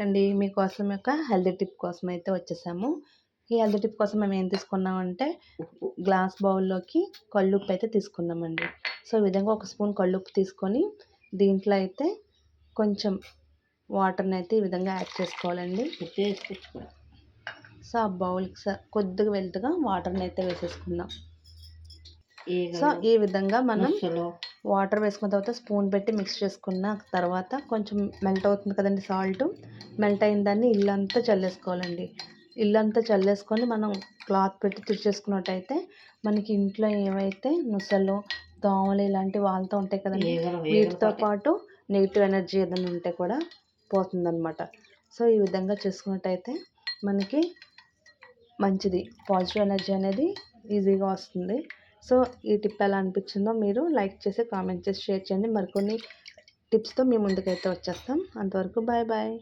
అండి మీకోసం ఒక హెల్తీ టిప్ కోసం అయితే వచ్చేసాము. ఈ హెల్తీ టిప్ కోసం మేము ఏం తీసుకున్నామంటే గ్లాస్ బౌల్లోకి కల్లుప్పు అయితే తీసుకున్నామండి. సో ఈ విధంగా ఒక స్పూన్ కల్లుప్పు తీసుకొని దీంట్లో అయితే కొంచెం వాటర్ని అయితే ఈ విధంగా యాడ్ చేసుకోవాలండి. సో ఆ బౌల్కి కొద్దిగా వెళ్తుగా వాటర్ని అయితే వేసేసుకుందాం. సో ఈ విధంగా మనం వాటర్ వేసుకున్న తర్వాత స్పూన్ పెట్టి మిక్స్ చేసుకున్న తర్వాత కొంచెం మెల్ట్ అవుతుంది కదండి సాల్ట్. మెల్ట్ అయిన దాన్ని ఇల్లంతా చల్లేసుకోవాలండి. ఇల్లంతా చల్లేసుకొని మనం క్లాత్ పెట్టి తుడిచేసుకున్నట్టయితే మనకి ఇంట్లో ఏవైతే ముసలు దోమలు ఇలాంటివి వాళ్తూ ఉంటాయి కదండి, వీటితో పాటు నెగిటివ్ ఎనర్జీ ఏదైనా ఉంటే కూడా పోతుందన్నమాట. సో ఈ విధంగా చేసుకున్నట్టయితే మనకి మంచిది, పాజిటివ్ ఎనర్జీ అనేది ఈజీగా వస్తుంది. సో ఈ టిప్ ఎలా అనిపించిందో మీరు లైక్ చేసి కామెంట్ చేసి షేర్ చేయండి. మరికొన్ని టిప్స్తో మీ ముందుకైతే వచ్చేస్తాం. అంతవరకు బాయ్ బాయ్.